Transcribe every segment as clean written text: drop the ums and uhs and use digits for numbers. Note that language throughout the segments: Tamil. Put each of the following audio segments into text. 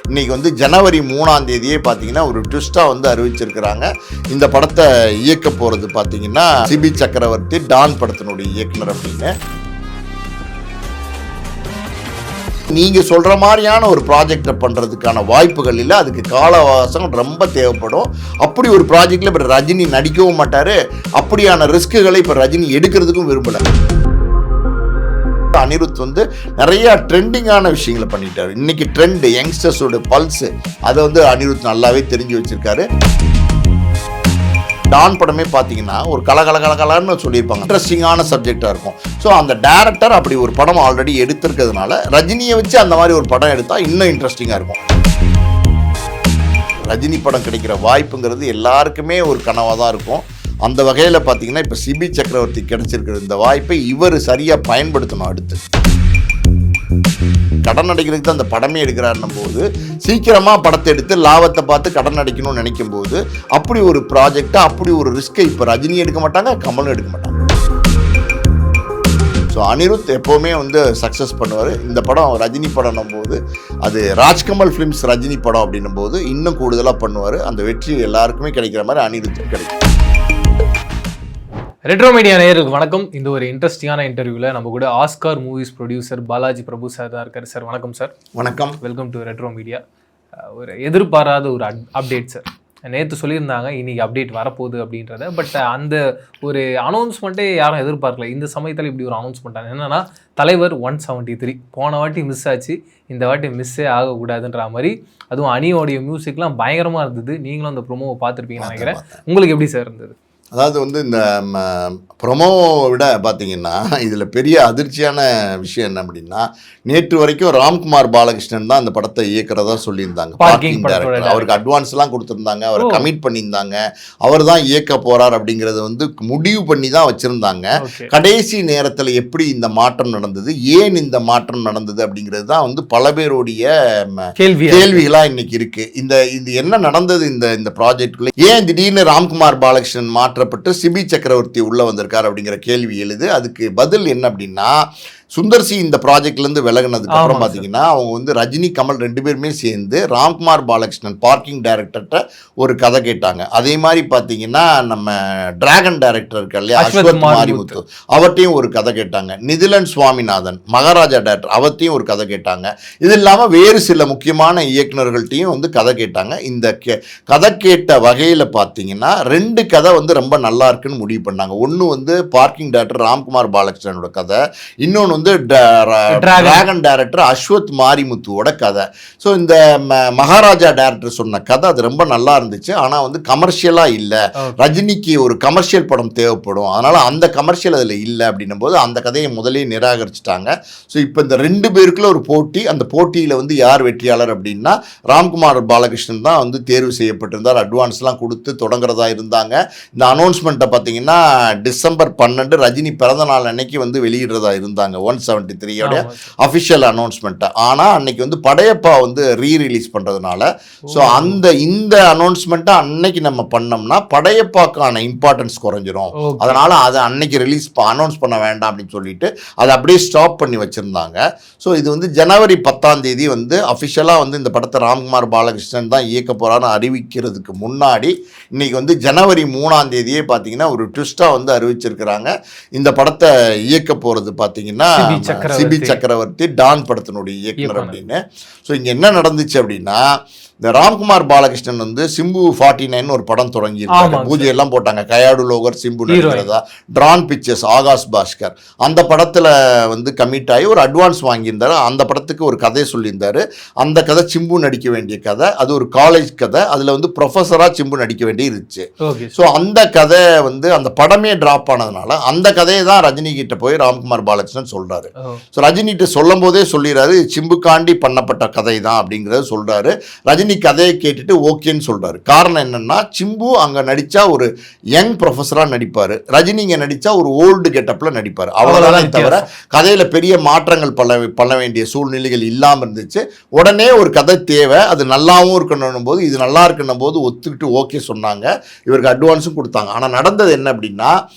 இன்றைக்கி வந்து ஜனவரி 3ஆம் தேதியே பார்த்தீங்கன்னா ஒரு ட்விஸ்ட்டாக வந்து அறிவிச்சிருக்கிறாங்க. இந்த படத்தை இயக்க போகிறது பார்த்தீங்கன்னா சிபி சக்கரவர்த்தி, டான் படத்தினுடைய இயக்குனர் அப்படின்னு. நீங்கள் சொல்கிற மாதிரியான ஒரு ப்ராஜெக்டை பண்ணுறதுக்கான வாய்ப்புகள் இல்லை, அதுக்கு கால அவகாசம் ரொம்ப தேவைப்படும். அப்படி ஒரு ப்ராஜெக்டில் இப்போ ரஜினி நடிக்கவும் மாட்டார், அப்படியான ரிஸ்க்குகளை இப்போ ரஜினி எடுக்கிறதுக்கும் விரும்பலை. அனிருத் வந்து நிறைய ட்ரெண்டிங்கான விஷயங்களை பண்ணிட்டார். இன்னைக்கு ட்ரெண்ட் யங்ஸ்டர்ஸோட பல்ஸ், அதை வந்து அனிருத் நல்லாவே தெரிஞ்சு வச்சிருக்காரு. டான் படமே பார்த்தீங்கன்னா ஒரு கலகலன்னு சொல்லியிருப்பாங்க, இன்ட்ரெஸ்டிங்கான சப்ஜெக்டாக இருக்கும். ஸோ அந்த டேரக்டர் அப்படி ஒரு படம் ஆல்ரெடி எடுத்திருக்கிறதுனால ரஜினியை வச்சு அந்த மாதிரி ஒரு படம் எடுத்தால் இன்னும் இன்ட்ரெஸ்டிங்காக இருக்கும். ரஜினி படம் கிடைக்கிற வாய்ப்புங்கிறது எல்லாருக்குமே ஒரு கனவாக தான் இருக்கும். அந்த வகையில் பார்த்தீங்கன்னா இப்போ சிபி சக்கரவர்த்தி கிடைச்சிருக்கிற இந்த வாய்ப்பை இவர் சரியாக பயன்படுத்தணும். அடுத்து கடன் அடைக்கிறதுக்கு தான் அந்த படமே எடுக்கிறாருன்னும் போது சீக்கிரமாக படத்தை எடுத்து லாபத்தை பார்த்து கடன் அடைக்கணும்னு நினைக்கும் போது அப்படி ஒரு ப்ராஜெக்டை, அப்படி ஒரு ரிஸ்க்கை இப்போ ரஜினி எடுக்க மாட்டாங்க, கமலும் எடுக்க மாட்டாங்க. ஸோ அனிருத் எப்போவுமே வந்து சக்ஸஸ் பண்ணுவார். இந்த படம் ரஜினி படம்னும் போது அது ராஜ்கமல் ஃபிலிம்ஸ் ரஜினி படம் அப்படின்னும் போது இன்னும் கூடுதலாக பண்ணுவார். அந்த வெற்றி எல்லாருக்குமே கிடைக்கிற மாதிரி அனிருத்தும் கிடைக்கும். ரெட்ரோ மீடியா நேயர்களுக்கு வணக்கம். இந்த ஒரு இன்ட்ரெஸ்டிங்கான இன்டர்வியூவில் நம்ம கூட ஆஸ்கார் மூவிஸ் ப்ரொடியூசர் பாலாஜி பிரபு சார் தான் இருக்கார். சார் வணக்கம் சார். வணக்கம், வெல்கம் டு ரெட்ரோ மீடியா. ஒரு எதிர்பாராத ஒரு அப்டேட் சார். நேற்று சொல்லியிருந்தாங்க இன்னைக்கு அப்டேட் வரப்போகுது அப்படின்றத. பட் அந்த ஒரு அனௌன்ஸ்மெண்ட்டே யாரும் எதிர்பார்க்கல. இந்த சமயத்தில் இப்படி ஒரு அனௌன்ஸ்மெண்ட் என்னன்னா, தலைவர் 173 போன வாட்டி மிஸ் ஆச்சு, இந்த வாட்டி மிஸ்ஸே ஆகக்கூடாதுன்ற மாதிரி. அதுவும் அணியோடைய மியூசிக்லாம் பயங்கரமாக இருந்தது. நீங்களும் அந்த ப்ரோமோவை பார்த்துருப்பீங்கன்னு நினைக்கிறேன். உங்களுக்கு எப்படி சார் இருந்தது? அதாவது வந்து இந்த ப்ரொமோவை விட பார்த்தீங்கன்னா இதில் பெரிய அதிர்ச்சியான விஷயம் என்ன அப்படின்னா, நேற்று வரைக்கும் ராம்குமார் பாலகிருஷ்ணன் தான் அந்த படத்தை இயக்கிறதா சொல்லியிருந்தாங்க. பார்க்கிங் டைரக்டர், அவருக்கு அட்வான்ஸ்லாம் கொடுத்துருந்தாங்க, அவரை கமிட் பண்ணியிருந்தாங்க, அவர் தான் இயக்க போகிறார் அப்படிங்கிறத வந்து முடிவு பண்ணி தான் வச்சுருந்தாங்க. கடைசி நேரத்தில் எப்படி இந்த மாற்றம் நடந்தது, ஏன் இந்த மாற்றம் நடந்தது அப்படிங்கிறது தான் வந்து பல பேருடைய கேள்விகளாக இன்னைக்கு இருக்குது. இது என்ன நடந்தது இந்த ப்ராஜெக்டுக்குள்ள, ஏன் திடீர்னு ராம்குமார் பாலகிருஷ்ணன் மாற்றப்பட்டு சிபி சக்கரவர்த்தி உள்ள வந்திருக்கார் அப்படிங்கிற கேள்வி எழுது. அதுக்கு பதில் என்ன அப்படின்னா, சுந்தர்சி இந்த ப்ராஜெக்ட்லேருந்து விலகினதுக்கு அப்புறம் பார்த்தீங்கன்னா அவங்க வந்து ரஜினி கமல் 2 பேருமே சேர்ந்து ராம்குமார் பாலகிருஷ்ணன் பார்க்கிங் டைரக்டர்கிட்ட ஒரு கதை கேட்டாங்க. அதே மாதிரி பார்த்தீங்கன்னா நம்ம டிராகன் டைரக்டர் இருக்க இல்லையா, அஸ்வத் மாரிமுத்து, அவர்கிட்டையும் ஒரு கதை கேட்டாங்க. நிதிலன் சுவாமிநாதன் மகாராஜா டைரக்டர், அவர்த்தையும் ஒரு கதை கேட்டாங்க. இது இல்லாமல் வேறு சில முக்கியமான இயக்குநர்கள்ட்டையும் வந்து கதை கேட்டாங்க. இந்த கதை கேட்ட வகையில் பார்த்தீங்கன்னா 2 கதை வந்து ரொம்ப நல்லா இருக்குன்னு முடிவு பண்ணாங்க. ஒன்று வந்து பார்க்கிங் டைரக்டர் ராம்குமார் பாலகிருஷ்ணனோட கதை, இன்னொன்று வந்து டிராகன் டைரக்டர் அஸ்வத் மாரிமுத்துவோட கதை. ஸோ இந்த மகாராஜா டைரக்டர் சொன்ன கதை அது ரொம்ப நல்லா இருந்துச்சு. ஆனால் வந்து கமர்ஷியலாக இல்லை, ரஜினிக்கு ஒரு கமர்ஷியல் படம் தேவைப்படும், அதனால் அந்த கமர்ஷியல் அதில் இல்லை அப்படின்னும் போது அந்த கதையை முதலே நிராகரிச்சிட்டாங்க. ஸோ இப்போ இந்த 2 பேருக்குள்ள ஒரு போட்டி, அந்த போட்டியில் வந்து யார் வெற்றியாளர் அப்படின்னா ராம்குமார் பாலகிருஷ்ணன் தான் வந்து தேர்வு செய்யப்பட்டிருந்தார். அட்வான்ஸ்லாம் கொடுத்து தொடங்குறதா இருந்தாங்க. இந்த அனௌன்ஸ்மெண்ட்டை பார்த்தீங்கன்னா டிசம்பர் 12 ரஜினி பிறந்த நாள் அன்னைக்கு வந்து வெளியிடுறதா இருந்தாங்க, 173 அஃபிஷியல் அனௌன்ஸ்மெண்ட்டை. ஆனால் அன்னைக்கு வந்து படையப்பா வந்து ரீரிலீஸ் பண்ணுறதுனால, ஸோ இந்த அனௌன்ஸ்மெண்ட்டை அன்னைக்கு நம்ம பண்ணோம்னா படையப்பாக்கான இம்பார்ட்டன்ஸ் குறைஞ்சிரும், அதனால் அதை அன்னைக்கு அனௌன்ஸ் பண்ண வேண்டாம் அப்படின்னு சொல்லிட்டு அதை அப்படியே ஸ்டாப் பண்ணி வச்சுருந்தாங்க. ஸோ இது வந்து ஜனவரி 10ஆம் தேதி வந்து அஃபிஷியலாக வந்து இந்த படத்தை ராம்குமார் பாலகிருஷ்ணன் தான் இயக்க போகிறான்னு அறிவிக்கிறதுக்கு முன்னாடி இன்னைக்கு வந்து ஜனவரி 3ஆம் தேதியே பார்த்தீங்கன்னா ஒரு ட்விஸ்ட்டாக வந்து அறிவிச்சிருக்கிறாங்க. இந்த படத்தை இயக்க போகிறது பார்த்தீங்கன்னா சிபி சக்கரவர்த்தி, டான் படத்தினுடைய இயக்குனர் அப்படின்னு. ஸோ இங்கே என்ன நடந்துச்சு அப்படின்னா, இந்த ராம்குமார் பாலகிருஷ்ணன் வந்து சிம்பு 49 ஒரு படம் தொடங்கியிருக்காங்க. பூஜை எல்லாம் போட்டாங்க, கயாடு லோகர் சிம்பு நடிக்கிறதா, ட்ரான் பிக்சர்ஸ் ஆகாஷ் பாஸ்கர். அந்த படத்தில் வந்து கமிட் ஆகி ஒரு அட்வான்ஸ் வாங்கியிருந்தாரு. அந்த படத்துக்கு ஒரு கதையை சொல்லியிருந்தாரு. அந்த கதை சிம்பு நடிக்க வேண்டிய கதை, அது ஒரு காலேஜ் கதை, அதில் வந்து ப்ரொஃபஸராக சிம்பு நடிக்க வேண்டி இருந்துச்சு. ஸோ அந்த கதை வந்து அந்த படமே ட்ராப் ஆனதுனால அந்த கதையை தான் ரஜினி கிட்ட போய் ராம்குமார் பாலகிருஷ்ணன் சொல்கிறாரு. ஸோ ரஜினிகிட்ட சொல்லும் போதே சொல்லிடுறாரு, சிம்புக்காண்டி பண்ணப்பட்ட கதை தான் அப்படிங்கிறத சொல்கிறாரு. ரஜினி ரஜினி கதையை கேட்டுட்டு ஓகேன்னு சொல்றாரு. காரணம் என்னன்னா, சிம்பு அங்க நடிச்சா ஒரு யங் ப்ரொஃபஸரா நடிப்பாரு, ரஜினி இங்க நடிச்சா ஒரு ஓல்டு கெட்டப்ல நடிப்பாரு. அவ்வளவுதான் தவிர கதையில பெரிய மாற்றங்கள் பண்ண வேண்டிய சூழ்நிலைகள் இல்லாம இருந்துச்சு. உடனே ஒரு கதை தேவை, அது நல்லாவும் இருக்கணும் போது இது நல்லா இருக்கணும் போது ஒத்துக்கிட்டு ஓகே சொன்னாங்க. இவருக்கு அட்வான்ஸும் கொடுத்தாங்க. ஆனா நடந்தது என்ன அப்படின்னா,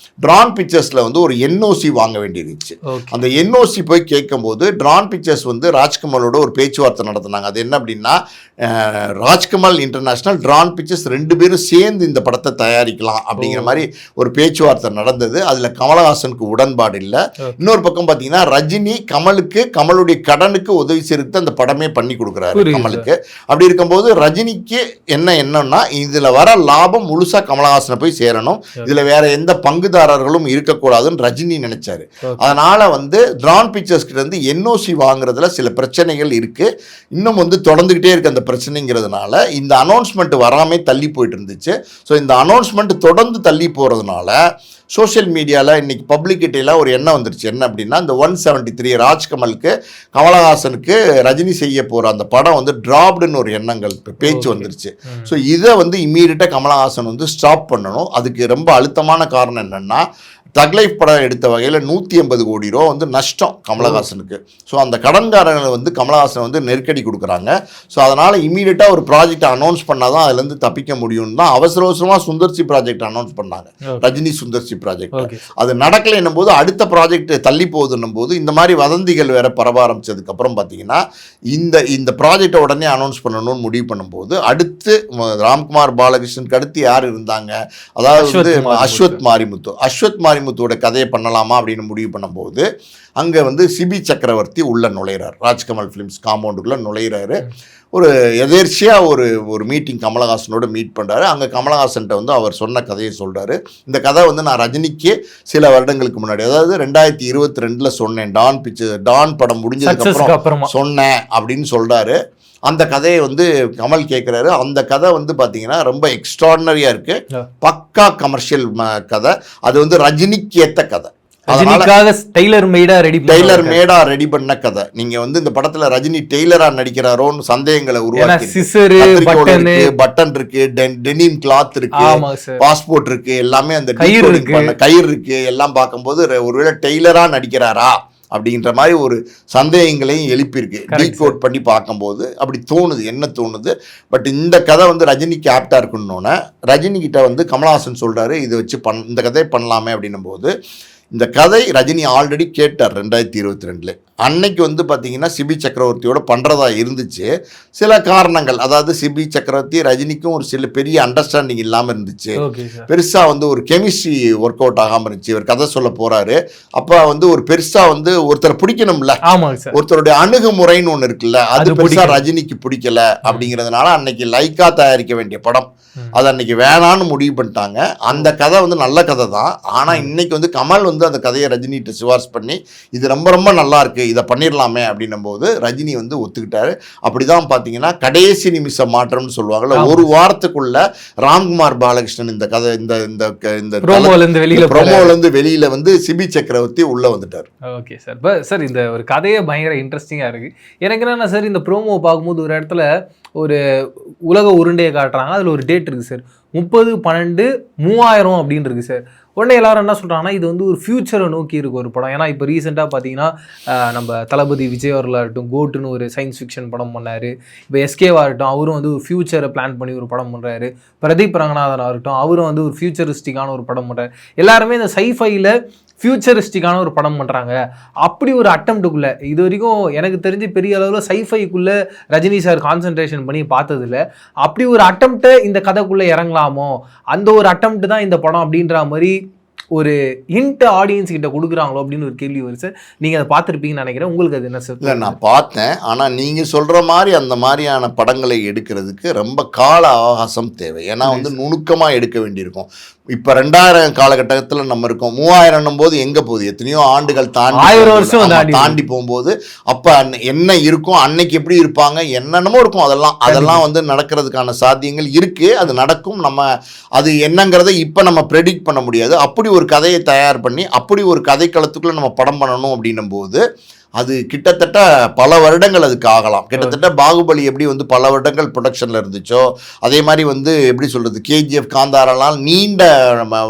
ட்ரான் பிக்சர்ஸ்ல வந்து ஒரு என்ஓசி வாங்க வேண்டியிருந்துச்சு. அந்த என்ஓசி போய் கேட்கும்போது ட்ரான் பிக்சர்ஸ் வந்து ராஜ்கமலோட ஒரு பேச்சுவார்த்தை நடத்தினாங்க. அது என்ன அப்படின்னா, ராஜ்கமல் இன்டர்நேஷனல், ட்ரான் பிக்சர்ஸ் 2 பேரும் சேர்ந்து இந்த படத்தை தயாரிக்கலாம் அப்படிங்கிற மாதிரி ஒரு பேச்சுவார்த்தை நடந்தது. அதுல கமலஹாசனுக்கு உடன்பாடு இல்லை. இன்னொரு பக்கம் பார்த்தீங்கன்னா, ரஜினி கமலுடைய கடனுக்கு உதவி செய்து அந்த படமே பண்ணி கொடுக்குறாரு கமலுக்கு. அப்படி இருக்கும்போது ரஜினிக்கு என்னன்னா, இதுல வர லாபம் முழுசா கமலஹாசனை போய் சேரணும், இதுல வேற எந்த பங்குதாரர்களும் இருக்கக்கூடாதுன்னு ரஜினி நினைச்சாரு. அதனால வந்து ட்ரான் பிக்சர்ஸ் கிட்ட இருந்து என்ஓசி வாங்குறதுல சில பிரச்சனைகள் இருக்கு, இன்னும் வந்து தொடர்ந்துகிட்டே இருக்கு அந்த பிரச்சனைங்கிறதுனால இந்த அனௌன்ஸ்மெண்ட் வராமே தள்ளி போயிட்டு இருந்துச்சு. ஸோ இந்த அனௌன்ஸ்மெண்ட் தொடர்ந்து தள்ளி போறதுனால சோஷியல் மீடியாவில் இன்னைக்கு பப்ளிக்கிட்டியில் ஒரு எண்ணம் வந்துருச்சு. என்ன அப்படின்னா, இந்த 173 ராஜ்கமலுக்கு கமலஹாசனுக்கு ரஜினி செய்ய போகிற அந்த படம் வந்து டிராப்டுன்னு ஒரு எண்ணங்கள் பேச்சு வந்துருச்சு. ஸோ இதை வந்து இம்மீடியட்டாக கமலஹாசன் வந்து ஸ்டாப் பண்ணணும். அதுக்கு ரொம்ப அழுத்தமான காரணம் என்னென்னா, தக் லைஃப் படம் எடுத்த வகையில் 180 கோடி ரூபா வந்து நஷ்டம் கமலஹாசனுக்கு. ஸோ அந்த கடன்காரங்களை வந்து கமலஹாசன் வந்து நெருக்கடி கொடுக்குறாங்க. ஸோ அதனால் இம்மீடியட்டாக ஒரு ப்ராஜெக்ட் அனௌன்ஸ் பண்ணால் தான் அதுலேருந்து தப்பிக்க முடியும்னு தான் அவசரமாக சுந்தர்சி ப்ராஜெக்ட் அனௌன்ஸ் பண்ணாங்க, ரஜினி சுந்தர்சி ப்ராஜெக்ட். அது நடக்கலை என்னும் போது அடுத்த ப்ராஜெக்ட் தள்ளி போகுதுன்னும் போது இந்த மாதிரி வதந்திகள் வேற பரவ ஆரம்பிச்சதுக்கப்புறம் பார்த்தீங்கன்னா, இந்த ப்ராஜெக்டை உடனே அனௌன்ஸ் பண்ணணும்னு முடிவு பண்ணும்போது அடுத்து ராம்குமார் பாலகிருஷ்ணனுக்கு அடுத்து யார் இருந்தாங்க, அதாவது வந்து அஸ்வத் மாரிமுத்துவோட கதையை பண்ணலாமா அப்படின்னு முடிவு பண்ணும்போது அங்கே வந்து சிபி சக்கரவர்த்தி உள்ள நுழையிறார், ராஜ்கமல் ஃபிலிம்ஸ் காம்பவுண்டுக்குள்ளே நுழையிறாரு. ஒரு எதேர்ச்சியாக ஒரு மீட்டிங் கமலஹாசனோட மீட் பண்ணுறாரு. அங்கே கமலஹாசன்கிட்ட வந்து அவர் சொன்ன கதையை சொல்கிறாரு. இந்த கதை வந்து நான் ரஜினிக்கே சில வருடங்களுக்கு முன்னாடி, அதாவது 2022 சொன்னேன், டான் படம் முடிஞ்சதுக்கப்புறம் சொன்னேன் அப்படின்னு சொல்கிறாரு. அந்த கதையை வந்து கமல் கேட்குறாரு. அந்த கதை வந்து பார்த்தீங்கன்னா ரொம்ப எக்ஸ்ட்ராடினரியாக இருக்குது, பக்கா கமர்ஷியல் கதை. அது வந்து ரஜினிக்கு ஏற்ற கதை, டெய்லர் மேடா ரெடி பண்ண கதை. நீங்க வந்து இந்த படத்துல ரஜினி டெய்லரா நடிக்கிறாரோன்னு சந்தேகங்களை உருவாக்கி, பட்டன் இருக்கு, டெனிம் கிளாத் இருக்கு, பாஸ்போர்ட் இருக்கு, எல்லாமே அந்த கயிறு இருக்கு, எல்லாம் பார்க்கும்போது ஒருவேளை டெய்லரா நடிக்கிறாரா அப்படின்ற மாதிரி ஒரு சந்தேகங்களையும் எழுப்பியிருக்கு. டீகோட் பண்ணி பார்க்கும்போது அப்படி தோணுது, என்ன தோணுது. பட் இந்த கதை வந்து ரஜினிக்கு ஆப்டா இருக்குன்னொன்னே ரஜினி கிட்ட வந்து கமலஹாசன் சொல்றாரு, இதை வச்சு இந்த கதையை பண்ணலாமே அப்படின்னும் போது, இந்த கதை ரஜினி ஆல்ரெடி கேட்டார் 2022. அன்னைக்கு வந்து பார்த்தீங்கன்னா சிபி சக்கரவர்த்தியோட பண்ணுறதா இருந்துச்சு. சில காரணங்கள், அதாவது சிபி சக்கரவர்த்தி ரஜினிக்கும் ஒரு சில பெரிய அண்டர்ஸ்டாண்டிங் இல்லாமல் இருந்துச்சு, பெருசாக வந்து ஒரு கெமிஸ்ட்ரி ஒர்க் அவுட் ஆகாமல் இருந்துச்சு. இவர் கதை சொல்ல போகிறாரு, அப்போ வந்து ஒரு பெருசாக வந்து ஒருத்தரை பிடிக்கணும்ல, ஒருத்தருடைய அணுகுமுறைன்னு ஒன்று இருக்குல்ல, அது பெருசாக ரஜினிக்கு பிடிக்கல. அப்படிங்கிறதுனால அன்னைக்கு லைக்கா தயாரிக்க வேண்டிய படம் அது அன்னைக்கு வேணான்னு முடிவு பண்ணிட்டாங்க. அந்த கதை வந்து நல்ல கதை தான். ஆனால் இன்னைக்கு வந்து கமல் வந்து அந்த கதையை ரஜினிகிட்ட சிபாரிசு பண்ணி இது ரொம்ப ரொம்ப நல்லா இருக்கு, இதை பண்ணிடலாமே அப்படின்னும் போது ரஜினி வந்து ஒத்துக்கிட்டாரு. அப்படிதான் பார்த்தீங்கன்னா கடைசி நிமிஷ மாற்றம்னு சொல்லுவாங்கல்ல, ஒரு வாரத்துக்குள்ள ராம்குமார் பாலகிருஷ்ணன் இந்த கதை இந்த ப்ரோமோலேருந்து வெளியில வந்து சிபி சக்கரவர்த்தி உள்ள வந்துட்டார். Okay sir. சார் இந்த ஒரு கதையே பயங்கர இன்ட்ரெஸ்டிங்காக இருக்கு. எனக்கு என்னன்னா சார், இந்த ப்ரோமோ பார்க்கும்போது ஒரு இடத்துல ஒரு உலக உருண்டையை காட்டுறாங்க, அதில் ஒரு டேட் இருக்குது சார், 30/12/3000 அப்படின்னு இருக்குது சார். உடனே எல்லாரும் என்ன சொல்கிறாங்கன்னா, இது வந்து ஒரு ஃபியூச்சரை நோக்கி இருக்கு ஒரு படம். ஏன்னா இப்போ ரீசெண்டாக பார்த்தீங்கன்னா நம்ம தளபதி விஜய் அவர்களாகட்டும் கோட்டுன்னு ஒரு சயின்ஸ் ஃபிக்ஷன் படம் பண்ணார். இப்போ எஸ்கேவாகட்டும் அவரும் வந்து ஒரு ஃபியூச்சரை பிளான் பண்ணி ஒரு படம் பண்ணுறாரு. பிரதீப் ரங்கநாதன் ஆகட்டும் அவரும் வந்து ஒரு ஃபியூச்சரிஸ்டிக்கான ஒரு படம் பண்ணுறாரு. எல்லாருமே இந்த சைஃபைல ஃபியூச்சரிஸ்டிக்கான ஒரு படம் பண்ணுறாங்க. அப்படி ஒரு அட்டம்ப்டுக்குள்ளே இது வரைக்கும் எனக்கு தெரிஞ்சு பெரிய அளவில் சைஃபைக்குள்ளே ரஜினி சார் கான்சன்ட்ரேஷன் பண்ணி பார்த்ததில்ல. அப்படி ஒரு அட்டம்ப்டை இந்த கதைக்குள்ளே இறங்கலாமோ, அந்த ஒரு அட்டம்ப்ட் தான் இந்த படம் அப்படின்ற மாதிரி ஒரு ஹிண்ட் ஆடியன்ஸ் கிட்ட கொடுக்குறாங்களோ அப்படின்னு ஒரு கேள்வி வருது சார். நீங்கள் அதை பார்த்துருப்பீங்கன்னு நினைக்கிறேன். உங்களுக்கு அது என்ன சார்? இல்லை, நான் பார்த்தேன். ஆனால் நீங்கள் சொல்கிற மாதிரி அந்த மாதிரியான படங்களை எடுக்கிறதுக்கு ரொம்ப கால அவகாசம் தேவை. ஏன்னா வந்து நுணுக்கமாக எடுக்க வேண்டியிருக்கும். இப்போ 2000 காலகட்டத்தில் நம்ம இருக்கோம். 3000 போது எங்கே போகுது, எத்தனையோ ஆண்டுகள் தாண்டி போகும்போது அப்போ என்ன இருக்கும், அன்னைக்கு எப்படி இருப்பாங்க, என்னென்னமோ இருக்கும். அதெல்லாம் வந்து நடக்கிறதுக்கான சாத்தியங்கள் இருக்குது. அது நடக்கும். நம்ம அது என்னங்கிறத இப்போ நம்ம ப்ரெடிக்ட் பண்ண முடியாது. அப்படி ஒரு கதையை தயார் பண்ணி அப்படி ஒரு கதைக்களத்துக்குள்ளே நம்ம படம் பண்ணணும் அப்படின்னும் போது அது கிட்டத்தட்ட பல வருடங்கள் அதுக்கு ஆகலாம். கிட்டத்தட்ட பாகுபலி எப்படி வந்து பல வருடங்கள் ப்ரொடக்ஷனில் இருந்துச்சோ, அதே மாதிரி வந்து எப்படி சொல்கிறது, கேஜிஎஃப் காந்தாரெல்லாம் நீண்ட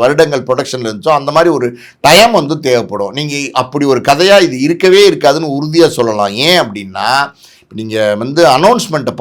வருடங்கள் ப்ரொடக்ஷனில் இருந்துச்சோ, அந்த மாதிரி ஒரு டைம் வந்து தேவைப்படும். நீங்கள் அப்படி ஒரு கதையாக இது இருக்கவே இருக்காதுன்னு உறுதியாக சொல்லலாம். ஏன் அப்படின்னா, நீங்கள் வந்து அனௌன்ஸ்மெண்ட்டை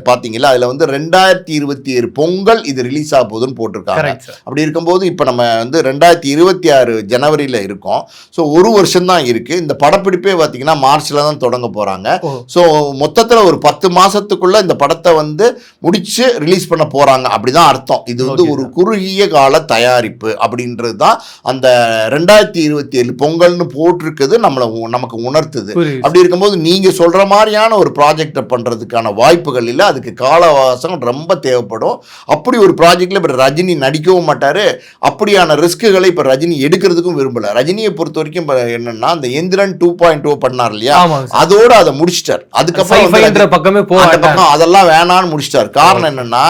பார்த்தீங்களா, அதில் வந்து 2027 பொங்கல் இது ரிலீஸ் ஆக போகுதுன்னு போட்டிருக்காங்க. அப்படி இருக்கும்போது இப்போ நம்ம வந்து 2026 ஜனவரியில் இருக்கோம். ஸோ ஒரு வருஷம் தான் இருக்குது. இந்த படப்பிடிப்பே பார்த்தீங்கன்னா மார்ச்சில் தான் தொடங்க போகிறாங்க. ஸோ மொத்தத்தில் ஒரு 10 மாதத்துக்குள்ளே இந்த படத்தை வந்து முடித்து ரிலீஸ் பண்ண போகிறாங்க. அப்படி தான் அர்த்தம். இது வந்து ஒரு குறுகிய கால தயாரிப்பு அப்படின்றது தான் அந்த 2027 பொங்கல்னு போட்டிருக்குது நமக்கு உணர்த்துது. அப்படி இருக்கும்போது நீங்கள் சொல்கிற மாதிரியான ஒரு ப்ராஜெக்டை பண்ணுறதுக்கான வாய்ப்புகள் இல்லை. அதுக்கு கால அவகாசம் ரொம்ப தேவைப்படும். அப்படி ஒரு ப்ராஜெக்டில் இப்போ ரஜினி நடிக்கவும் மாட்டார். அப்படியான ரிஸ்க்குகளை இப்போ ரஜினி எடுக்கிறதுக்கும் விரும்பலை. ரஜினியை பொறுத்த வரைக்கும் இப்போ என்னென்னா, அந்த எந்திரன் 2.0 பண்ணார் இல்லையா, அதோடு அதை முடிச்சிட்டார். அதுக்கப்புறம் அதெல்லாம் வேணான்னு முடிச்சிட்டார். காரணம் என்னென்னா,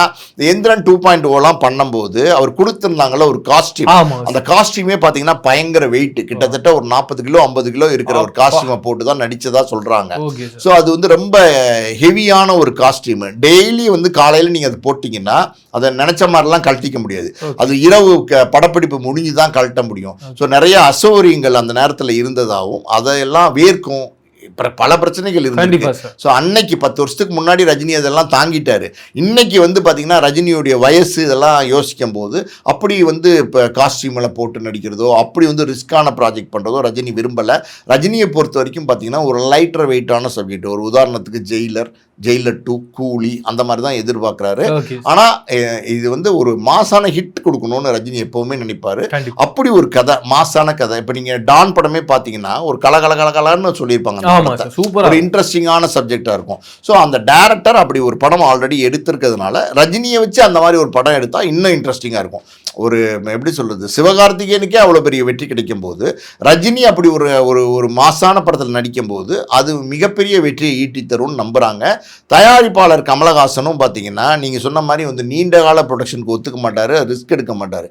எந்திரன் 2.0 பண்ணும்போது அவர் கொடுத்துருந்தாங்கள ஒரு காஸ்டியூம், அந்த காஸ்டியூமே பார்த்தீங்கன்னா பயங்கர வெயிட், கிட்டத்தட்ட ஒரு 40 கிலோ 50 கிலோ இருக்கிற ஒரு காஸ்டியூமை போட்டு தான் நடிச்சதா சொல்கிறாங்க. ஸோ அது வந்து ரொம்ப ஹெவியான ஒரு காஸ்டியூம். டெய்லி வந்து காலையில் நீங்கள் அதை போட்டிங்கன்னா அதை நினச்ச மாதிரிலாம் கழட்டிக்க முடியாது. அது இரவு படப்பிடிப்பு முடிஞ்சு தான் கழட்ட முடியும். ஸோ நிறைய அசௌகரியங்கள் அந்த நேரத்தில் இருந்ததாகவும் அதையெல்லாம் வேர்க்கும், பல பிரச்சனைகள் இருக்கு. ஸோ அன்னைக்கு 10 வருஷத்துக்கு முன்னாடி ரஜினி அதெல்லாம் தாங்கிட்டாரு. இன்னைக்கு வந்து பார்த்தீங்கன்னா ரஜினியுடைய வயசு இதெல்லாம் யோசிக்கும் போது அப்படி வந்து இப்போ காஸ்டியூமில் போட்டு நடிக்கிறதோ, அப்படி வந்து ரிஸ்கான ப்ராஜெக்ட் பண்ணுறதோ ரஜினி விரும்பலை. ரஜினியை பொறுத்த வரைக்கும் பார்த்தீங்கன்னா ஒரு லைட்டர் வெயிட்டான சப்ஜெக்ட், ஒரு உதாரணத்துக்கு ஜெயிலர் 2, கூலி அந்த மாதிரி தான் எதிர்பார்க்குறாரு. ஆனால் இது வந்து ஒரு மாசான ஹிட் கொடுக்கணும்னு ரஜினி எப்போவுமே நினைப்பாரு. அப்படி ஒரு கதை, மாசான கதை. இப்போ நீங்கள் டான் படமே பார்த்தீங்கன்னா ஒரு கலகலன்னு சொல்லியிருப்பாங்க. ஒரு இன்ட்ரெஸ்டிங்கான சப்ஜெக்டாக இருக்கும். ஸோ அந்த டைரக்டர் அப்படி ஒரு படம் ஆல்ரெடி எடுத்திருக்கிறதுனால ரஜினியை வச்சு அந்த மாதிரி ஒரு படம் எடுத்தால் இன்னும் இன்ட்ரெஸ்டிங்காக இருக்கும். ஒரு எப்படி சொல்கிறது, சிவகார்த்திகேயனுக்கே அவ்வளோ பெரிய வெற்றி கிடைக்கும் போது ரஜினி அப்படி ஒரு மாசான படத்தில் நடிக்கும் போது அது மிகப்பெரிய வெற்றியை ஈட்டி தரும்னு நம்புகிறாங்க. தயாரிப்பாளர் கமலஹாசனும் பார்த்தீங்கன்னா நீங்கள் சொன்ன மாதிரி வந்து நீண்ட கால ப்ரொடக்ஷனுக்கு ஒத்துக்க மாட்டார், ரிஸ்க் எடுக்க மாட்டார்.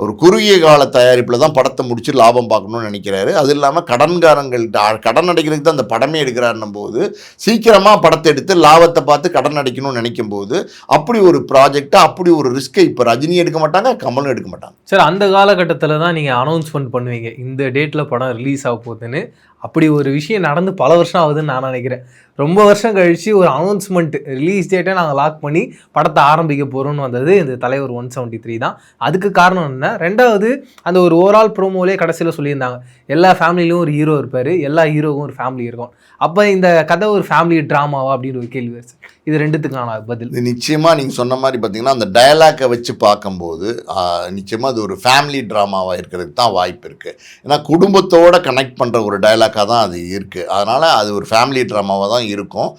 ஒரு குறுகிய கால தயாரிப்பில் தான் படத்தை முடிச்சு லாபம் பார்க்கணும்னு நினைக்கிறாரு. அது இல்லாமல் கடன்காரங்கள்ட்ட கடன் அடைக்கிறதுக்கு தான் அந்த படமே எடுக்கிறாருன்னும் போது சீக்கிரமாக படத்தை எடுத்து லாபத்தை பார்த்து கடன் அடைக்கணும்னு நினைக்கும் போது அப்படி ஒரு ப்ராஜெக்டை, அப்படி ஒரு ரிஸ்க்கை இப்போ ரஜினி எடுக்க மாட்டாங்க, கமலும் எடுக்க மாட்டாங்க. சார் அந்த காலகட்டத்தில் தான் நீங்கள் அனௌன்ஸ்மெண்ட் பண்ணுவீங்க இந்த டேட்டில் படம் ரிலீஸ் ஆக போகுதுன்னு. அப்படி ஒரு விஷயம் நடந்து பல வருஷம் ஆகுதுன்னு நான் நினைக்கிறேன். ரொம்ப வருஷம் கழித்து ஒரு அனௌன்ஸ்மெண்ட், ரிலீஸ் டேட்டை நாங்கள் லாக் பண்ணி படத்தை ஆரம்பிக்க போகிறோன்னு வந்தது இந்த தலைவர் 173 தான். அதுக்கு காரணம் என்ன, ரெண்டாவது அந்த ஒரு ஓவரால் ப்ரோமோலே கடைசியில் சொல்லியிருந்தாங்க எல்லா ஃபேமிலியிலும் ஒரு ஹீரோ இருப்பார், எல்லா ஹீரோவும் ஒரு ஃபேமிலி இருக்கும். அப்போ இந்த கதை ஒரு ஃபேமிலி ட்ராமாவா அப்படின்னு ஒரு கேள்வி வருது. இது ரெண்டுத்துக்கான பதில் நிச்சயமாக நீங்கள் சொன்ன மாதிரி பார்த்தீங்கன்னா அந்த டயலாக்கை வச்சு பார்க்கும்போது நிச்சயமாக அது ஒரு ஃபேமிலி ட்ராமாவாக இருக்கிறதுக்கு தான் வாய்ப்பு இருக்குது. ஏன்னா குடும்பத்தோடு கனெக்ட் பண்ணுற ஒரு டயலாக்காக தான் அது இருக்குது. அதனால் அது ஒரு ஃபேமிலி ட்ராமாவாக தான் இருக்கும்.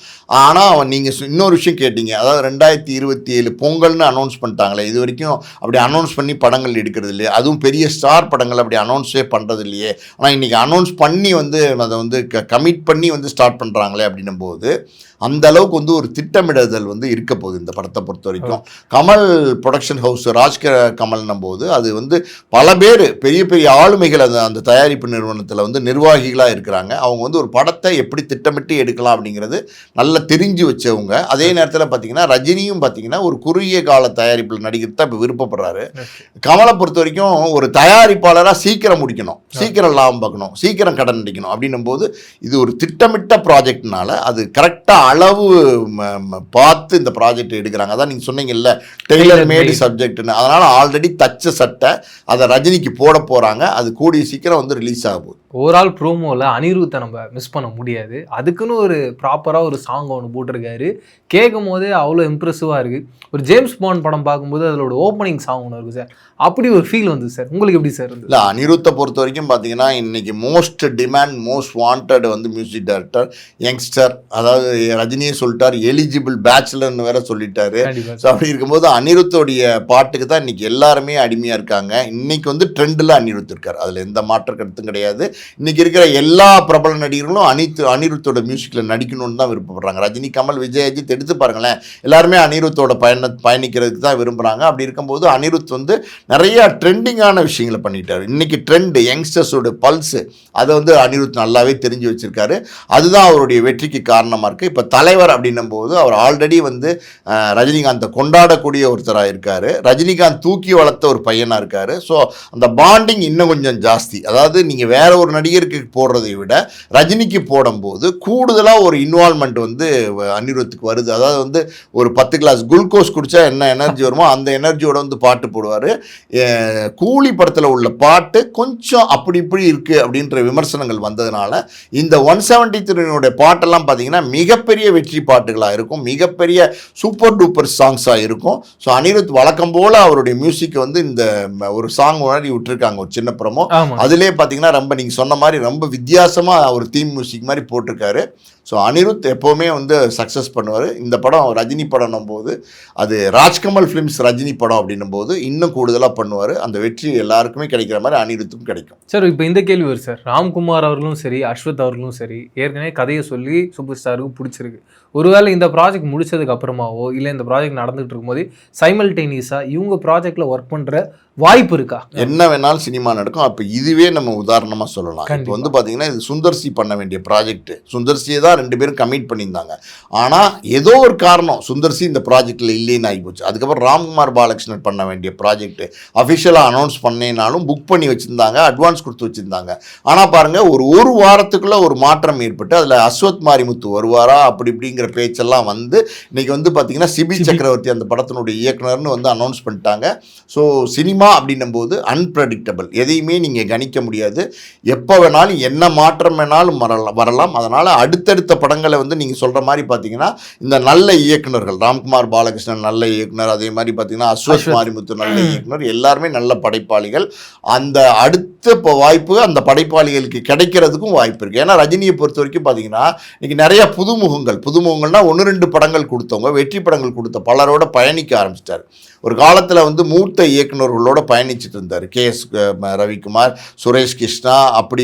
ஆனால் நீங்கள் இன்னொரு விஷயம் கேட்டீங்க, அதாவது 2027 பொங்கல்னு அனௌன்ஸ் பண்ணிட்டாங்களே, இது வரைக்கும் அப்படி அனௌன்ஸ் பண்ணி படங்கள் எடுக்கிறது இல்லையே, அதுவும் பெரிய ஸ்டார் படங்கள் அப்படி அனௌன்ஸே பண்ணுறது இல்லையே. ஆனால் இன்றைக்கி அனௌன்ஸ் பண்ணி வந்து அதை வந்து கமிட் பண்ணி வந்து ஸ்டார்ட் பண்ணுறாங்களே அப்படின்னும் போது அந்த அளவுக்கு வந்து ஒரு திட்டமிடுதல் வந்து இருக்க போகுது இந்த படத்தை பொறுத்த வரைக்கும். கமல் ப்ரொடக்ஷன் ஹவுஸ், கமல்னும் போது அது வந்து பல பேர் பெரிய பெரிய ஆளுமைகள் அந்த தயாரிப்பு நிறுவனத்தில் வந்து நிர்வாகிகளாக இருக்கிறாங்க. அவங்க வந்து ஒரு படத்தை எப்படி திட்டமிட்டு எடுக்கலாம் அப்படிங்கிறது நல்லா தெரிஞ்சு வச்சவங்க. அதே நேரத்தில் பார்த்தீங்கன்னா ரஜினியும் பார்த்தீங்கன்னா ஒரு குறுகிய கால தயாரிப்பில் நடிக்கிறது தான் இப்போ விருப்பப்படுறாரு. கமலை பொறுத்த வரைக்கும் ஒரு தயாரிப்பாளராக சீக்கிரம் முடிக்கணும், சீக்கிரம் லாபம் பார்க்கணும், சீக்கிரம் கடன் அடிக்கணும் அப்படின்னும் போது இது ஒரு திட்டமிட்ட ப்ராஜெக்ட்னால அது கரெக்டாக அளவு பார்த்து இந்த ப்ராஜெக்ட் எடுக்கிறாங்க. அதான் நீங்கள் சொன்னீங்கல்ல டெய்லர் மேடு சப்ஜெக்ட்னு. அதனால் ஆல்ரெடி தச்ச சட்டை அதை ரஜினிக்கு போட போகிறாங்க. அது கூடிய சீக்கிரம் வந்து ரிலீஸ் ஆக போகுது. ஓவரால் ப்ரோமோவில் அனிருத்தை நம்ம மிஸ் பண்ண முடியாது. அதுக்குன்னு ஒரு ப்ராப்பராக ஒரு சாங் ஒன்று போட்டிருக்காரு. கேட்கும் போதே அவ்வளோ இம்ப்ரெசிவாக இருக்குது. ஒரு ஜேம்ஸ் பாண்ட் படம் பார்க்கும்போது அதோட ஓப்பனிங் சாங் ஒன்று இருக்குது சார். அப்படி ஒரு ஃபீல் வந்து சார் உங்களுக்கு எப்படி சார் வந்து? இல்லை, அனிருத்தை பொறுத்த வரைக்கும் பார்த்தீங்கன்னா இன்றைக்கி மோஸ்ட் டிமாண்ட் மோஸ்ட் வாண்டட் வந்து மியூசிக் டைரக்டர் யங்ஸ்டர். அதாவது ரஜினியே சொல்லிட்டார், எலிஜிபிள் பேச்சுலர்னு வேற சொல்லிட்டாரு. ஸோ அப்படி இருக்கும்போது அனிருத்தோடைய பாட்டுக்கு தான் இன்றைக்கி எல்லாருமே அடிமையாக இருக்காங்க. இன்றைக்கி வந்து ட்ரெண்டில் அனிருத் இருக்கார், அதில் எந்த மாற்ற கருத்தும் கிடையாது. இன்றைக்கி இருக்கிற எல்லா பிரபல நடிகர்களும் அனிருத்தோட மியூசிக்கில் நடிக்கணும்னு தான் விருப்பப்படுறாங்க. ரஜினி, கமல், விஜய், அஜித் எடுத்து பாருங்களேன், எல்லாருமே அனிருத்தோட பயணிக்கிறதுக்கு தான் விரும்புகிறாங்க. அப்படி இருக்கும்போது அனிருத் வந்து நிறையா ட்ரெண்டிங்கான விஷயங்களை பண்ணிட்டார். இன்றைக்கி ட்ரெண்டு யங்ஸ்டர்ஸோட பல்ஸு அதை வந்து அனிருத் நல்லாவே தெரிஞ்சு வச்சுருக்காரு. அதுதான் அவருடைய வெற்றிக்கு காரணமாக இருக்குது. இப்போ தலைவர் அப்படின்னும் போது அவர் ஆல்ரெடி வந்து ரஜினிகாந்தை கொண்டாடக்கூடிய ஒருத்தராக இருக்கார். ரஜினிகாந்த் தூக்கி வளர்த்த ஒரு பையனாக இருக்கார். ஸோ அந்த பாண்டிங் இன்னும் கொஞ்சம் ஜாஸ்தி. அதாவது நீங்கள் வேற ஒரு நடிகருக்கு போடுறதை விட ரஜினிக்கு போடும்போது கூடுதலாக ஒரு இன்வால்மெண்ட் வந்து அனிருத்துக்கு வருது. அதாவது வந்து ஒரு 10 கிளாஸ் குளுக்கோஸ் குடித்தா என்ன எனர்ஜி வருமோ அந்த எனர்ஜியோட வந்து பாட்டு போடுவார். கூலி படத்தில் உள்ள பாட்டு கொஞ்சம் அப்படி இப்படி இருக்குது அப்படின்ற விமர்சனங்கள் வந்ததுனால இந்த 173 பாட்டெல்லாம் பார்த்தீங்கன்னா மிகப்பெரிய வெற்றி பாட்டுகளாக இருக்கும், மிகப்பெரிய சூப்பர் டூப்பர் சாங்ஸாக இருக்கும். ஸோ அனிருத் வழக்கம் போல் அவருடைய மியூசிக்கை வந்து இந்த ஒரு சாங் முன்னாடி விட்டுருக்காங்க, ஒரு சின்ன ப்ரோமோ. அதிலே பார்த்தீங்கன்னா ரொம்ப நீங்கள் சொன்ன மாதிரி ரொம்ப வித்தியாசமாக ஒரு தீம் மியூசிக் மாதிரி போட்டிருக்காரு. ஸோ அனிருத் எப்போவுமே வந்து சக்ஸஸ் பண்ணுவார். இந்த படம் ரஜினி படம்னும் போது அது ராஜ்கமல் ஃபிலிம்ஸ் ரஜினி படம் அப்படின்னும் போது இன்னும் கூடுதலாக பண்ணுவார். அந்த வெற்றி எல்லாருக்குமே கிடைக்கிற மாதிரி அனிருத்தும் கிடைக்கும். சார் இப்போ இந்த கேள்வி வரும் சார், ராம்குமார் அவர்களும் சரி அஸ்வத் அவர்களும் சரி ஏற்கனவே கதையை சொல்லி சூப்பர் ஸ்டாருக்கு பிடிச்சிருக்கு. ஒருவேளை இந்த ப்ராஜெக்ட் முடிச்சதுக்கு அப்புறமாவோ இல்லை இந்த ப்ராஜெக்ட் நடந்துகிட்டு இருக்கும்போது சைமல்டேனியஸாக இவங்க ப்ராஜெக்டில் ஒர்க் பண்ணுற வாய்ப்பு இருக்கா? என்ன வேணாலும் சினிமா நடக்கும். அப்போ இதுவே நம்ம உதாரணமாக சொல்லலாம். இப்போ வந்து பார்த்தீங்கன்னா இது சுந்தர்சி பண்ண வேண்டிய ப்ராஜெக்ட், சுந்தர்சியை தான் 2 பேரும் கமிட் பண்ணியிருந்தாங்க. ஆனால் ஏதோ ஒரு காரணம் சுந்தர்சி இந்த ப்ராஜெக்டில் இல்லைன்னு ஆகிப்போச்சு. அதுக்கப்புறம் ராம்குமார் பாலகிருஷ்ணன் பண்ண வேண்டிய ப்ராஜெக்ட் அஃபிஷியலாக அனௌன்ஸ் பண்ணினாலும் புக் பண்ணி வச்சுருந்தாங்க, அட்வான்ஸ் கொடுத்து வச்சுருந்தாங்க. ஆனால் பாருங்கள் ஒரு வாரத்துக்குள்ளே ஒரு மாற்றம் ஏற்பட்டு அதில் அஸ்வத் மாரிமுத்து வருவாரா அப்படி இப்படிங்கிற பேச்செல்லாம் வந்து இன்றைக்கி வந்து பார்த்திங்கன்னா சிபி சக்கரவர்த்தி அந்த படத்தினுடைய இயக்குனர்னு வந்து அனௌன்ஸ் பண்ணிட்டாங்க. ஸோ சினிமா அப்படின்னும் போது அன்பிரடிக்டபிள், எதையுமே நீங்கள் கணிக்க முடியாது. எப்போ வேணாலும் என்ன மாற்றம் வேணாலும் வரலாம். அதனால் அடுத்தடுத்த படங்களை வந்து நீங்கள் சொல்கிற மாதிரி பார்த்தீங்கன்னா இந்த நல்ல இயக்குனர்கள், ராம்குமார் பாலகிருஷ்ணன் நல்ல இயக்குனர், அதே மாதிரி பார்த்தீங்கன்னா அஸ்வத் மாரிமுத்து நல்ல இயக்குனர், எல்லாருமே நல்ல படைப்பாளிகள். அந்த அடுத்த இப்போ வாய்ப்பு அந்த படைப்பாளிகளுக்கு கிடைக்கிறதுக்கும் வாய்ப்பு இருக்குது. ஏன்னா ரஜினியை பொறுத்த வரைக்கும் பார்த்தீங்கன்னா இன்றைக்கி நிறையா புதுமுகங்கள்னால் 1-2 படங்கள் கொடுத்தவங்க, வெற்றி படங்கள் கொடுத்த பலரோட பயணிக்க ஆரம்பிச்சிட்டார். ஒரு காலத்தில் வந்து மூத்த இயக்குநர்களோட பயணிச்சுட்டு இருந்தார். KS ரவிக்குமார், சுரேஷ் கிருஷ்ணா, அப்படி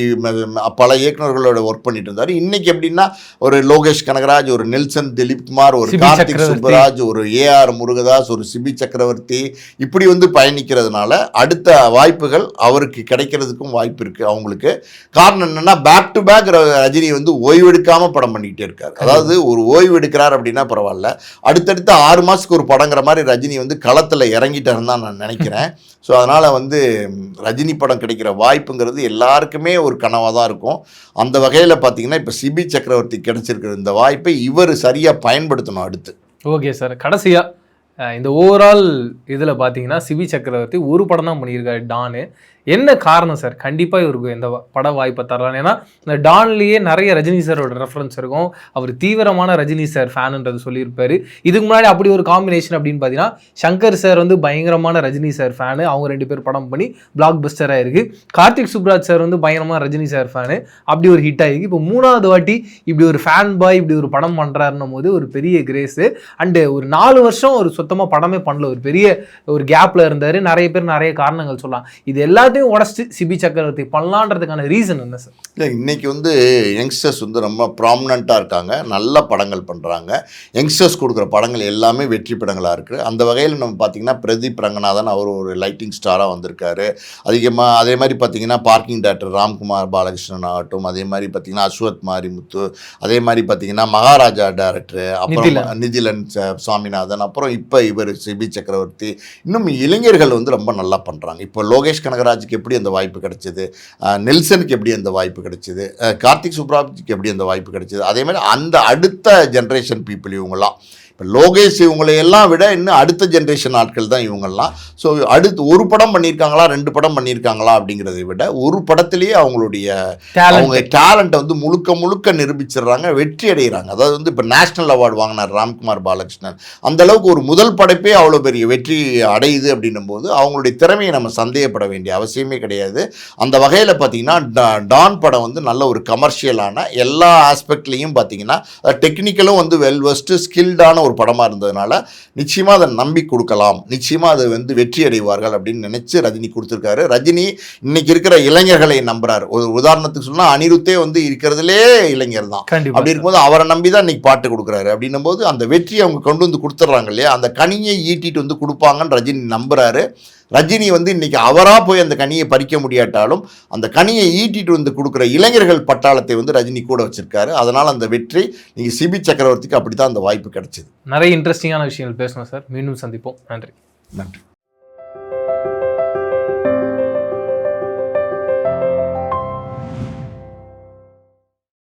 பல இயக்குநர்களோட ஒர்க் பண்ணிட்டு இருந்தார். இன்றைக்கி எப்படின்னா ஒரு லோகேஷ் கனகராஜ், ஒரு நெல்சன் திலீப்குமார், ஒரு கார்த்திக் சுப்பராஜ், ஒரு AR முருகதாஸ், ஒரு சிபி சக்கரவர்த்தி, இப்படி வந்து பயணிக்கிறதுனால அடுத்த வாய்ப்புகள் அவருக்கு கிடைக்கிறதுக்கும் வாய்ப்பு இருக்குது அவங்களுக்கு. காரணம் என்னென்னா பேக் டு பேக் ரஜினி வந்து ஓய்வெடுக்காமல் படம் பண்ணிக்கிட்டே இருக்கார். அதாவது ஒரு ஓய்வு எடுக்கிறார் அப்படின்னா பரவாயில்ல, அடுத்தடுத்த 6 மாதத்துக்கு ஒரு படங்கிற மாதிரி ரஜினி வந்து களத்தில் இறங்கிட்டாருன்னு தான் நான் நினைக்கிறேன். ஸோ அதனால் வந்து ரஜினி படம் கிடைக்கிற வாய்ப்புங்கிறது எல்லாருக்குமே ஒரு கனவாக தான் இருக்கும். அந்த வகையில் பார்த்தீங்கன்னா இப்போ சிபி சக்கரவர்த்தி கிடைச்சிருக்கிற இந்த வாய்ப்பை இவர் சரியாக பயன்படுத்தணும் அடுத்து. ஓகே சார், கடைசியாக இந்த ஓவரால் இதில் பார்த்தீங்கன்னா சிபி சக்கரவர்த்தி ஒரு படம் தான் பண்ணியிருக்காரு, டானு. என்ன காரணம் சார் கண்டிப்பாக இவருக்கு இந்த பட வாய்ப்பை தரலாம்? ஏன்னா இந்த டான்லேயே நிறைய ரஜினி சாரோட ரெஃபரன்ஸ் இருக்கும், அவர் தீவிரமான ரஜினி சார் ஃபேனுன்றது சொல்லியிருப்பாரு. இதுக்கு முன்னாடி அப்படி ஒரு காம்பினேஷன் அப்படின்னு பார்த்தீங்கன்னா சங்கர் சார் வந்து பயங்கரமான ரஜினி சார் ஃபேனு, அவங்க 2 பேர் படம் பண்ணி பிளாக் பஸ்டராக இருக்குது. கார்த்திக் சுப்ராஜ் சார் வந்து பயங்கரமாக ரஜினி சார் ஃபேனு, அப்படி ஒரு ஹிட் ஆகிருக்கு. இப்போ 3வது வாட்டி இப்படி ஒரு ஃபேன் பாய் இப்படி ஒரு படம் பண்ணுறாருன்னும் போது ஒரு பெரிய கிரேஸு. அண்டு ஒரு 4 வருஷம் ஒரு சுத்தமாக படமே பண்ணல, ஒரு பெரிய ஒரு கேப்பில் இருந்தார். நிறைய பேர் நிறைய காரணங்கள் சொல்லலாம். இது எல்லாத்தையும் உடச்சு சிபி சக்கரவர்த்தி பண்ணலான்றதுக்கான ரீசன் என்ன சார்? இல்லை, இன்னைக்கு வந்து யங்ஸ்டர்ஸ் வந்து ரொம்ப ப்ராமினண்ட்டாக இருக்காங்க, நல்ல படங்கள் பண்ணுறாங்க. யங்ஸ்டர்ஸ் கொடுக்குற படங்கள் எல்லாமே வெற்றி படங்களாக இருக்குது. அந்த வகையில் நம்ம பார்த்திங்கன்னா பிரதீப் ரங்கநாதன் அவர் ஒரு லைட்டிங் ஸ்டாராக வந்திருக்காரு. அதிகமாக அதே மாதிரி பார்த்திங்கன்னா பார்க்கிங் டைரக்டர் ராம்குமார் பாலகிருஷ்ணன் ஆகட்டும், அதே மாதிரி பார்த்திங்கன்னா அஸ்வத் மாரிமுத்து, அதே மாதிரி பார்த்திங்கன்னா மகாராஜா டைரக்டர், அப்புறம் நிதிலன் சாமிநாதன், அப்புறம் இப்போ இவர் சிபி சக்கரவர்த்தி, இன்னும் இளைஞர்கள் வந்து ரொம்ப நல்லா பண்ணுறாங்க. இப்போ லோகேஷ் கனகராஜ் எப்படி அந்த வாய்ப்பு கிடைச்சது, நெல்சனுக்கு எப்படி அந்த வாய்ப்பு கிடைச்சது, கார்த்திக் சுப்ராஜுக்கு எப்படி அந்த வாய்ப்பு கிடைச்சது, அதே மாதிரி அந்த அடுத்த ஜென்ரேஷன் பீப்புள் இவங்கெல்லாம். இப்போ லோகேஷ் இவங்களையெல்லாம் விட இன்னும் அடுத்த ஜென்ரேஷன் ஆட்கள் தான் இவங்கெல்லாம். ஸோ அடுத்து ஒரு படம் பண்ணியிருக்காங்களா 2 படம் பண்ணியிருக்காங்களா அப்படிங்கிறத விட ஒரு படத்திலேயே அவங்க டேலண்ட்டை வந்து முழுக்க நிரூபிச்சிடுறாங்க, வெற்றி அடைகிறாங்க. அதாவது வந்து இப்போ நேஷ்னல் அவார்டு வாங்கினார் ராம்குமார் பாலகிருஷ்ணன், அந்தளவுக்கு ஒரு முதல் படைப்பே அவ்வளோ பெரிய வெற்றி அடையுது அப்படின்னும் போது அவங்களுடைய திறமையை நம்ம சந்தேகப்பட வேண்டிய அவசியமே கிடையாது. அந்த வகையில் பார்த்திங்கன்னா டான் படம் வந்து நல்ல ஒரு கமர்ஷியலான எல்லா ஆஸ்பெக்ட்லேயும் பார்த்திங்கன்னா டெக்னிக்கலும் வந்து வெல் வெஸ்ட்டு ஸ்கில்டான ஒரு படமாக இருந்ததுனால நிச்சயமாக அதை நம்பி கொடுக்கலாம், நிச்சயமாக அது வந்து வெற்றி அடைவார்கள் அப்படின்னு நினச்சி ரஜினி கொடுத்துருக்காரு. ரஜினி இன்னைக்கு இருக்கிற இளைஞர்களை நம்புறாரு. ஒரு உதாரணத்துக்கு சொன்னால் அனிருத்தே வந்து இருக்கிறதுலே இளைஞர் தான். அப்படி இருக்கும்போது அவரை நம்பி தான் இன்னைக்கு பாட்டு கொடுக்குறாரு. அப்படின்னும் போது அந்த வெற்றியை அவங்க கொண்டு வந்து கொடுத்துட்றாங்க இல்லையா, அந்த கனியை ஈட்டிட்டு வந்து கொடுப்பாங்கன்னு ரஜினி நம்புறாரு. ரஜினி வந்து இன்னைக்கு அவராக போய் அந்த கனியை பறிக்க முடியாட்டாலும் அந்த கனியை ஈட்டிட்டு வந்து கொடுக்குற இளைஞர்கள் பட்டாளத்தை வந்து ரஜினி கூட வச்சிருக்காரு. அதனால் அந்த வெற்றி நீங்கள் சிபி சக்கரவர்த்திக்கு அப்படி தான் அந்த வாய்ப்பு கிடைச்சிது. நிறைய இன்ட்ரெஸ்டிங்கான விஷயங்கள் பேசணும் சார். மீண்டும் சந்திப்போம். நன்றி. நன்றி.